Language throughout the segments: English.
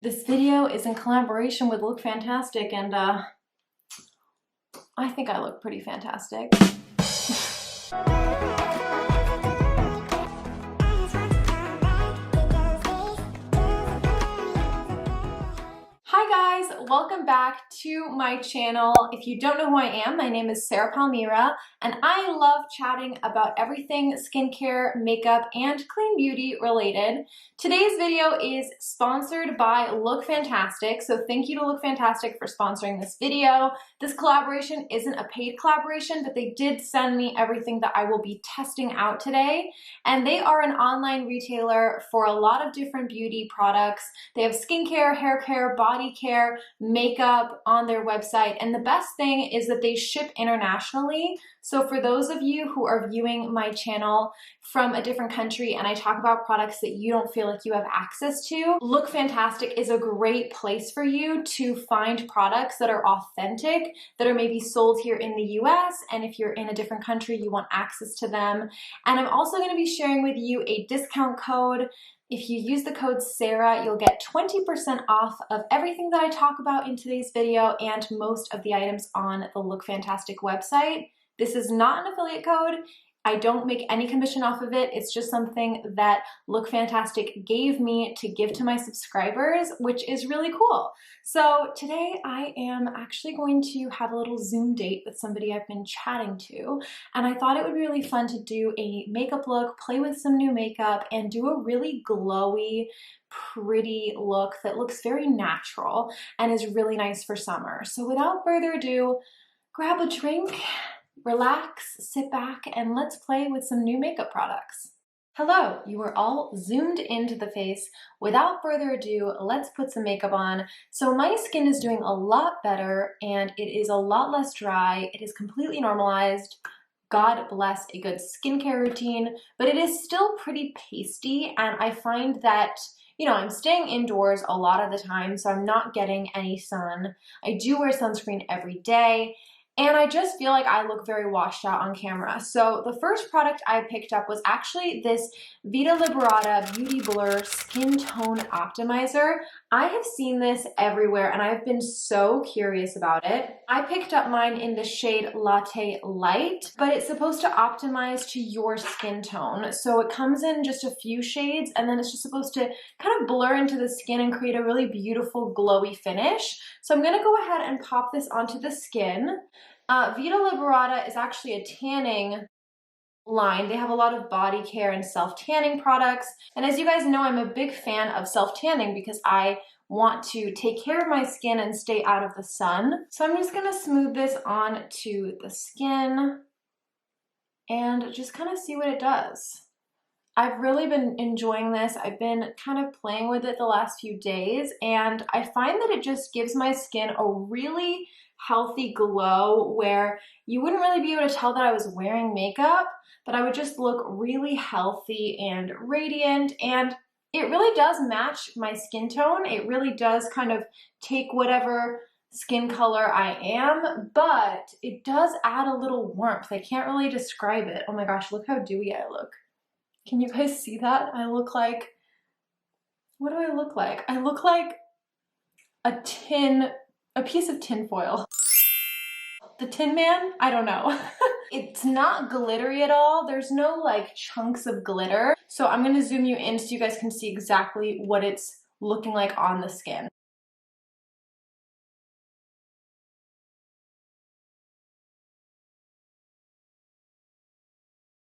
This video is in collaboration with Lookfantastic, and I think I look pretty fantastic. Hi guys, welcome back to my channel. If you don't know who I am, my name is Sarah Palmyra, and I love chatting about everything skincare, makeup, and clean beauty related. Today's video is sponsored by Lookfantastic, so thank you to Lookfantastic for sponsoring this video. This collaboration isn't a paid collaboration, but they did send me everything that I will be testing out today, and they are an online retailer for a lot of different beauty products. They have skincare, hair care, body care, makeup on their website, and the best thing is that they ship internationally. So for those of you who are viewing my channel from a different country and I talk about products that you don't feel like you have access to, Lookfantastic is a great place for you to find products that are authentic, that are maybe sold here in the US, and if you're in a different country, you want access to them. And I'm also going to be sharing with you a discount code. If you use the code Sarah, you'll get 20% off of everything that I talk about in today's video and most of the items on the Lookfantastic website. This is not an affiliate code. I don't make any commission off of it. It's just something that Lookfantastic gave me to give to my subscribers, which is really cool. So today I am actually going to have a little Zoom date with somebody I've been chatting to, and I thought it would be really fun to do a makeup look, play with some new makeup, and do a really glowy, pretty look that looks very natural and is really nice for summer. So without further ado, grab a drink, relax, sit back, and let's play with some new makeup products. Hello, you are all zoomed into the face. Without further ado, let's put some makeup on. So my skin is doing a lot better and it is a lot less dry. It is completely normalized. God bless a good skincare routine, but it is still pretty pasty, and I find that I'm staying indoors a lot of the time, so I'm not getting any sun. I do wear sunscreen every day, and I just feel like I look very washed out on camera. So the first product I picked up was actually this Vita Liberata Beauty Blur Skin Tone Optimizer. I have seen this everywhere and I've been so curious about it. I picked up mine in the shade Latte Light, but it's supposed to optimize to your skin tone. So it comes in just a few shades and then it's just supposed to kind of blur into the skin and create a really beautiful glowy finish. So I'm gonna go ahead and pop this onto the skin. Vita Liberata is actually a tanning line. They have a lot of body care and self-tanning products. And as you guys know, I'm a big fan of self-tanning because I want to take care of my skin and stay out of the sun. So I'm just gonna smooth this onto the skin and just kind of see what it does. I've really been enjoying this. I've been kind of playing with it the last few days, and I find that it just gives my skin a really healthy glow where you wouldn't really be able to tell that I was wearing makeup, but I would just look really healthy and radiant, and it really does match my skin tone. It really does kind of take whatever skin color I am, but it does add a little warmth. I can't really describe it. Oh my gosh, look how dewy I look. Can you guys see that? I look like, what do I look like? I look like a piece of tin foil. The Tin Man? I don't know. It's not glittery at all. There's no like chunks of glitter. So I'm gonna zoom you in so you guys can see exactly what it's looking like on the skin.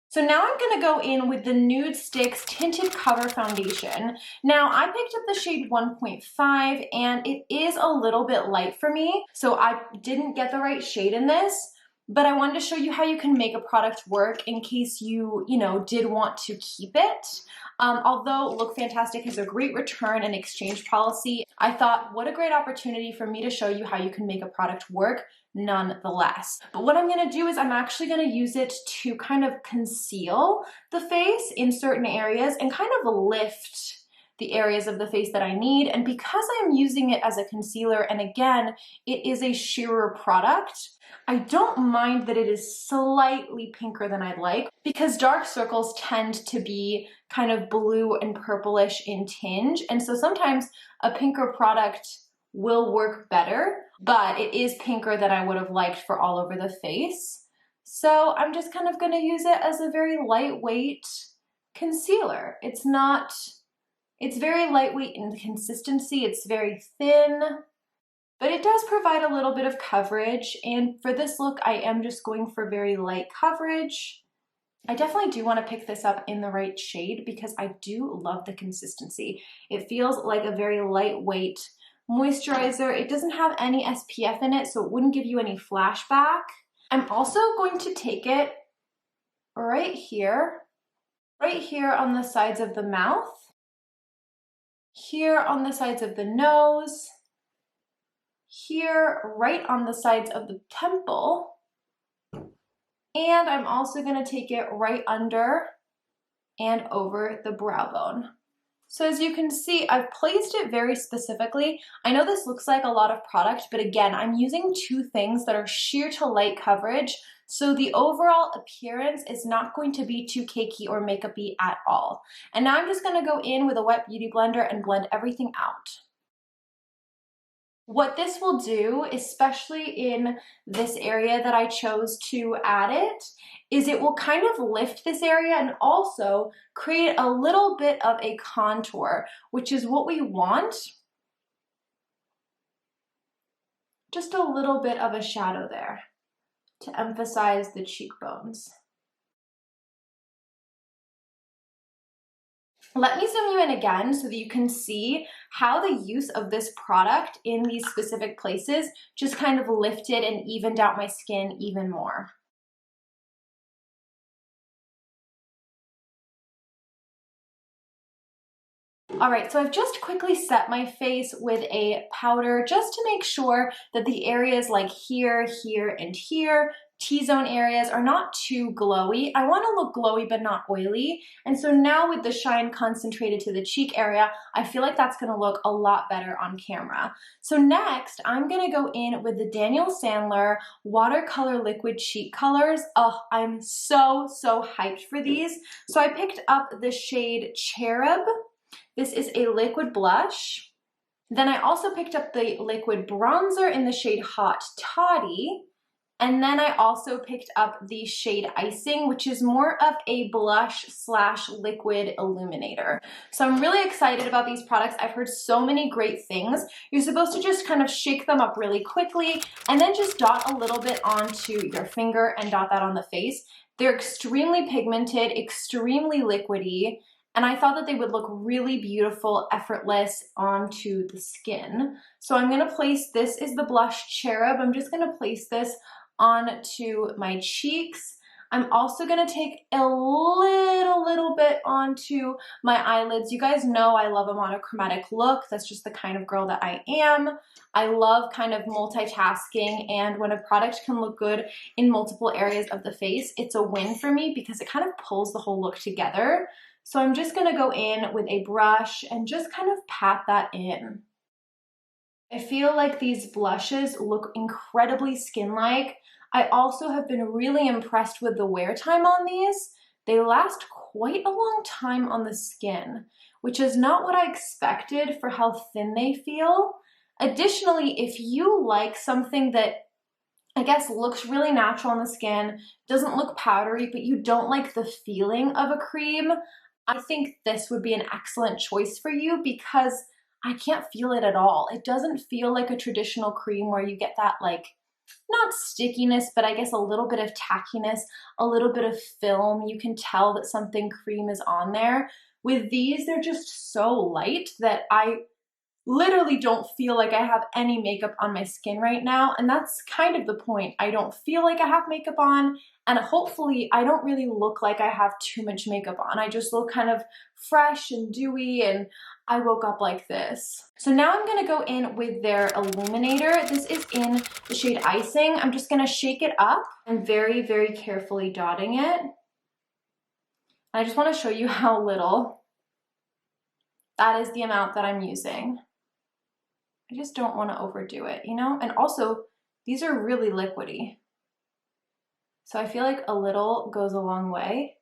So now I'm gonna go in with the Nudestix Tinted Cover Foundation. Now I picked up the shade 1.5 and it is a little bit light for me, so I didn't get the right shade in this, but I wanted to show you how you can make a product work in case you did want to keep it. Although Lookfantastic has a great return and exchange policy, I thought what a great opportunity for me to show you how you can make a product work nonetheless. But what I'm gonna do is I'm actually gonna use it to kind of conceal the face in certain areas and kind of lift the areas of the face that I need. And because I'm using it as a concealer, and again, it is a sheerer product, I don't mind that it is slightly pinker than I'd like, because dark circles tend to be kind of blue and purplish in tinge. And so sometimes a pinker product will work better, but it is pinker than I would have liked for all over the face. So I'm just kind of gonna use it as a very lightweight concealer. It's very lightweight in consistency, it's very thin, but it does provide a little bit of coverage. And for this look, I am just going for very light coverage. I definitely do want to pick this up in the right shade because I do love the consistency. It feels like a very lightweight moisturizer. It doesn't have any SPF in it, so it wouldn't give you any flashback. I'm also going to take it right here on the sides of the mouth, here on the sides of the nose, here right on the sides of the temple, and I'm also going to take it right under and over the brow bone. So as you can see, I've placed it very specifically. I know this looks like a lot of product, but again, I'm using two things that are sheer to light coverage, so the overall appearance is not going to be too cakey or makeup-y at all. And now I'm just gonna go in with a wet beauty blender and blend everything out. What this will do, especially in this area that I chose to add it, is it will kind of lift this area and also create a little bit of a contour, which is what we want. Just a little bit of a shadow there to emphasize the cheekbones. Let me zoom you in again so that you can see how the use of this product in these specific places just kind of lifted and evened out my skin even more. All right, so I've just quickly set my face with a powder just to make sure that the areas like here, here, and here, T-zone areas, are not too glowy. I want to look glowy but not oily. And so now with the shine concentrated to the cheek area, I feel like that's going to look a lot better on camera. So next, I'm going to go in with the Daniel Sandler Watercolor Liquid Cheek Colors. Oh, I'm so hyped for these. So I picked up the shade Cherub. This is a liquid blush. Then I also picked up the liquid bronzer in the shade Hot Toddy. And then I also picked up the shade Icing, which is more of a blush slash liquid illuminator. So I'm really excited about these products. I've heard so many great things. You're supposed to just kind of shake them up really quickly and then just dot a little bit onto your finger and dot that on the face. They're extremely pigmented, extremely liquidy, and I thought that they would look really beautiful, effortless onto the skin. So I'm gonna place, this is the blush Cherub. I'm just gonna place this onto my cheeks. I'm also gonna take a little bit onto my eyelids. You guys know I love a monochromatic look. That's just the kind of girl that I am. I love kind of multitasking, and when a product can look good in multiple areas of the face, it's a win for me because it kind of pulls the whole look together. So I'm just gonna go in with a brush and just kind of pat that in. I feel like these blushes look incredibly skin-like. I also have been really impressed with the wear time on these. They last quite a long time on the skin, which is not what I expected for how thin they feel. Additionally, if you like something that I guess looks really natural on the skin, doesn't look powdery, but you don't like the feeling of a cream, I think this would be an excellent choice for you because I can't feel it at all. It doesn't feel like a traditional cream where you get that, like, not stickiness, but I guess a little bit of tackiness, a little bit of film. You can tell that something cream is on there. With these, they're just so light that I literally don't feel like I have any makeup on my skin right now, and that's kind of the point. I don't feel like I have makeup on, and hopefully I don't really look like I have too much makeup on. I just look kind of fresh and dewy, and I woke up like this. So now I'm gonna go in with their illuminator. This is in the shade Icing. I'm just gonna shake it up and very carefully dotting it. I just wanna show you how little. That is the amount that I'm using. I just don't want to overdo it, you know? And also, these are really liquidy. So I feel like a little goes a long way.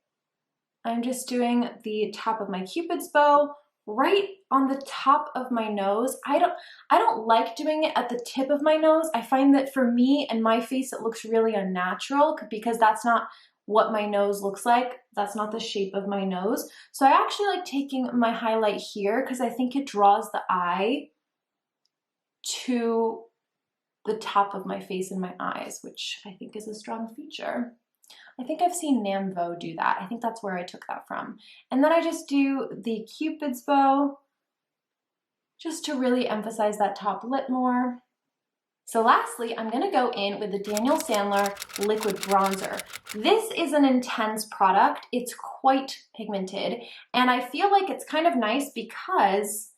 I'm just doing the top of my Cupid's bow right on the top of my nose. I don't like doing it at the tip of my nose. I find that for me and my face, it looks really unnatural because that's not what my nose looks like. That's not the shape of my nose. So I actually like taking my highlight here because I think it draws the eye to the top of my face and my eyes, which I think is a strong feature. I think I've seen Namvo do that. I think that's where I took that from. And then I just do the Cupid's bow just to really emphasize that top lip more. So lastly, I'm gonna go in with the Daniel Sandler Liquid Bronzer. This is an intense product. It's quite pigmented, and I feel like it's kind of nice because,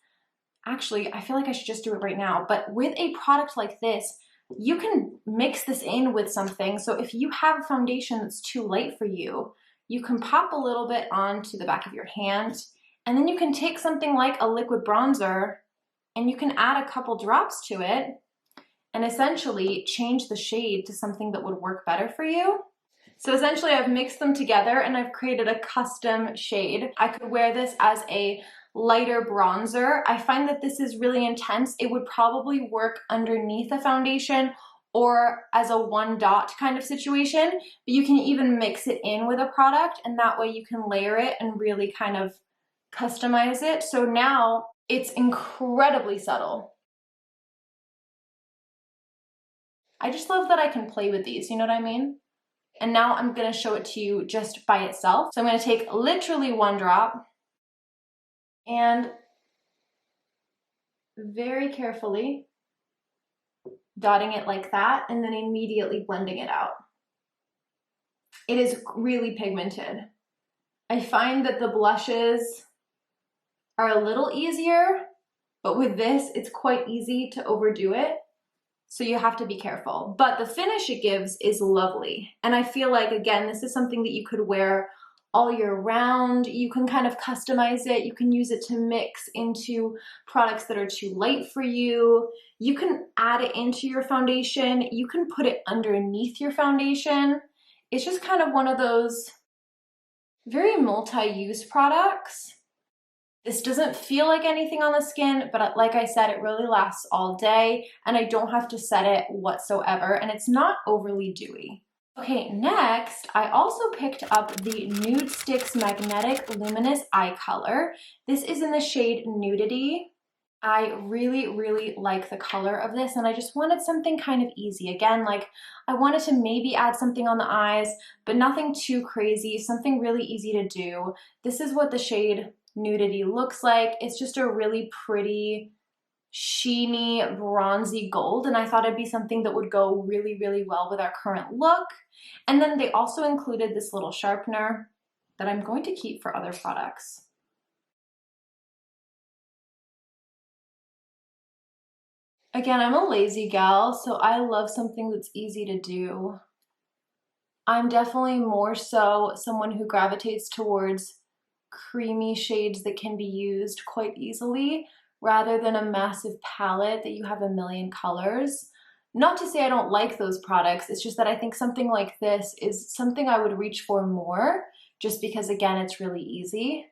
actually, I feel like I should just do it right now, but with a product like this, you can mix this in with something. So if you have a foundation that's too light for you, you can pop a little bit onto the back of your hand, and then you can take something like a liquid bronzer and you can add a couple drops to it and essentially change the shade to something that would work better for you. So essentially I've mixed them together and I've created a custom shade. I could wear this as a lighter bronzer. I find that this is really intense. It would probably work underneath a foundation or as a one dot kind of situation, but you can even mix it in with a product and that way you can layer it and really kind of customize it. So now it's incredibly subtle. I just love that I can play with these, you know what I mean? And now I'm gonna show it to you just by itself. So I'm gonna take literally one drop and very carefully dotting it like that and then immediately blending it out. It is really pigmented. I find that the blushes are a little easier, but with this, it's quite easy to overdo it. So you have to be careful, but the finish it gives is lovely. And I feel like, again, this is something that you could wear all year round. You can kind of customize it. You can use it to mix into products that are too light for you. You can add it into your foundation. You can put it underneath your foundation. It's just kind of one of those very multi-use products. This doesn't feel like anything on the skin, but like I said, it really lasts all day and I don't have to set it whatsoever and it's not overly dewy. Okay, next, I also picked up the Nudestix Magnetic Luminous Eye Color. This is in the shade Nudity. I really, really like the color of this and I just wanted something kind of easy. Again, like I wanted to maybe add something on the eyes, but nothing too crazy, something really easy to do. This is what the shade Nudity looks like. It's just a really pretty, sheeny, bronzy gold, and I thought it'd be something that would go really, really well with our current look. And then they also included this little sharpener that I'm going to keep for other products. Again, I'm a lazy gal, so I love something that's easy to do. I'm definitely more so someone who gravitates towards creamy shades that can be used quite easily rather than a massive palette that you have a million colors. Not to say I don't like those products, it's just that I think something like this is something I would reach for more just because, again, it's really easy.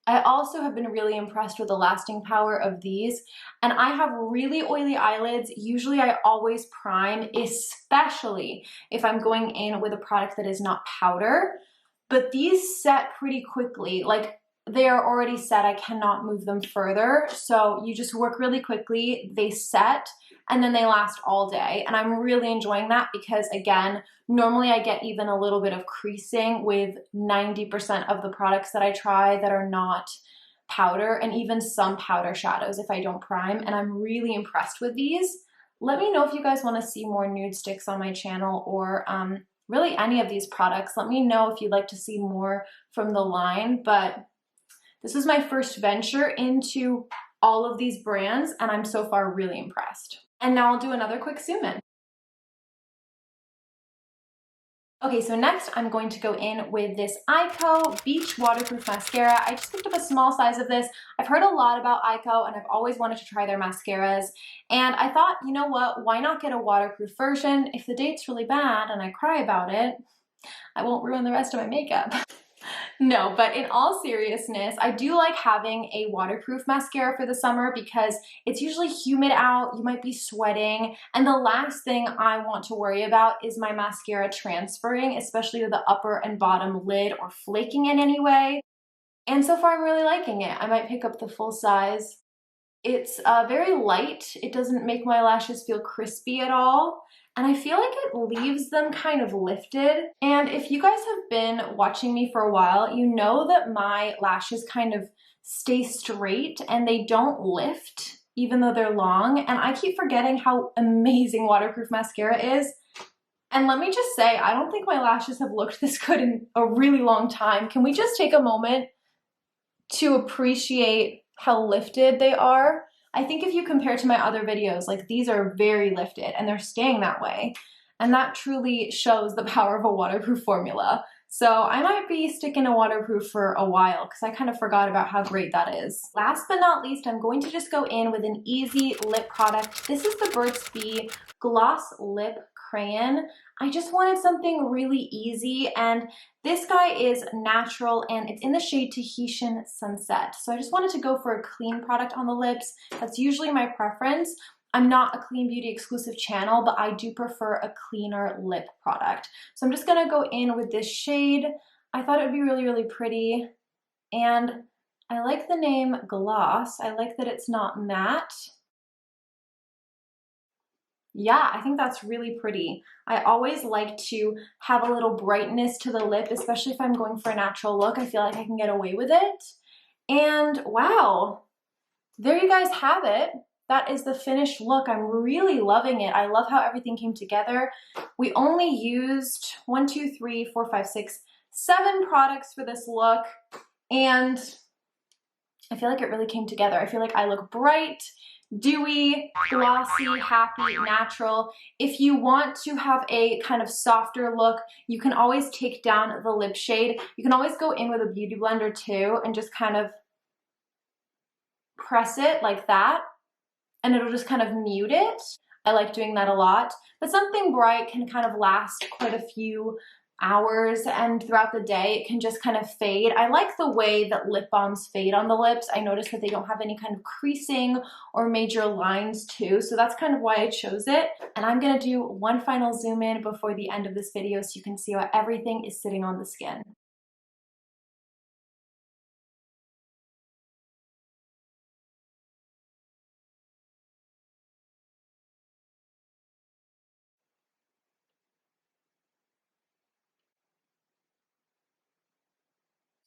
I also have been really impressed with the lasting power of these, and I have really oily eyelids. Usually I always prime, especially if I'm going in with a product that is not powder. But these set pretty quickly, like they are already set, I cannot move them further. So you just work really quickly, they set, and then they last all day. And I'm really enjoying that because, again, normally I get even a little bit of creasing with 90% of the products that I try that are not powder, and even some powder shadows if I don't prime, and I'm really impressed with these. Let me know if you guys want to see more Nudestix on my channel or really any of these products. Let me know if you'd like to see more from the line, but this is my first venture into all of these brands and I'm so far really impressed. And now I'll do another quick zoom in. Okay, so next I'm going to go in with this Eyeko Beach Waterproof Mascara. I just picked up a small size of this. I've heard a lot about Eyeko and I've always wanted to try their mascaras. And I thought, you know what, why not get a waterproof version? If the date's really bad and I cry about it, I won't ruin the rest of my makeup. No, but in all seriousness, I do like having a waterproof mascara for the summer because it's usually humid out, you might be sweating, and the last thing I want to worry about is my mascara transferring, especially to the upper and bottom lid or flaking in any way. And so far I'm really liking it. I might pick up the full size. It's very light. It doesn't make my lashes feel crispy at all. And I feel like it leaves them kind of lifted. And if you guys have been watching me for a while, you know that my lashes kind of stay straight and they don't lift even though they're long. And I keep forgetting how amazing waterproof mascara is. And let me just say, I don't think my lashes have looked this good in a really long time. Can we just take a moment to appreciate how lifted they are? I think if you compare to my other videos, like these are very lifted and they're staying that way. And that truly shows the power of a waterproof formula. So I might be sticking to waterproof for a while because I kind of forgot about how great that is. Last but not least, I'm going to just go in with an easy lip product. This is the Burt's Bees Gloss Lip Crayon. I just wanted something really easy, and this guy is natural and it's in the shade Tahitian Sunset. So I just wanted to go for a clean product on the lips. That's usually my preference. I'm not a clean beauty exclusive channel, but I do prefer a cleaner lip product. So I'm just gonna go in with this shade. I thought it would be really, really pretty. And I like the name Gloss. I like that it's not matte. Yeah, I think that's really pretty. I always like to have a little brightness to the lip, especially if I'm going for a natural look. I feel like I can get away with it. And wow, there you guys have it. That is the finished look. I'm really loving it. I love how everything came together. We only used 1, 2, 3, 4, 5, 6, 7 products for this look. And I feel like it really came together. I feel like I look bright, dewy, glossy, happy, natural. If you want to have a kind of softer look, you can always take down the lip shade. You can always go in with a beauty blender too and just kind of press it like that, and it'll just kind of mute it. I like doing that a lot. But something bright can kind of last quite a few hours, and throughout the day it can just kind of fade. I like the way that lip balms fade on the lips. I noticed that they don't have any kind of creasing or major lines too, so that's kind of why I chose it. And I'm gonna do one final zoom in before the end of this video so you can see how everything is sitting on the skin.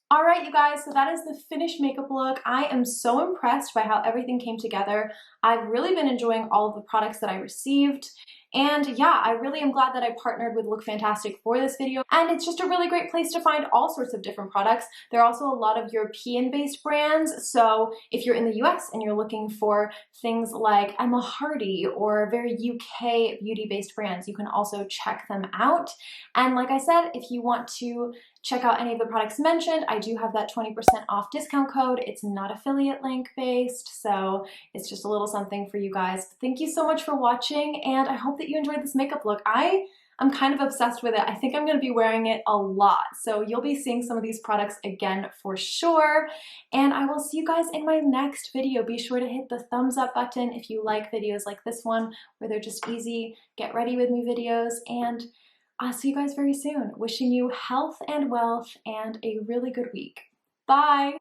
All right, you guys, so that is the finished makeup look. I am so impressed by how everything came together. I've really been enjoying all of the products that I received. And yeah, I really am glad that I partnered with Lookfantastic for this video. And it's just a really great place to find all sorts of different products. There are also a lot of European-based brands. So if you're in the US and you're looking for things like Emma Hardy or very UK beauty-based brands, you can also check them out. And like I said, if you want to check out any of the products mentioned, I do have that 20% off discount code. It's not affiliate link based, so it's just a little something for you guys. Thank you so much for watching, and I hope that you enjoyed this makeup look. I'm kind of obsessed with it. I think I'm gonna be wearing it a lot, so you'll be seeing some of these products again for sure. And I will see you guys in my next video. Be sure to hit the thumbs up button if you like videos like this one, where they're just easy, get ready with me videos, and I'll see you guys very soon. Wishing you health and wealth and a really good week. Bye!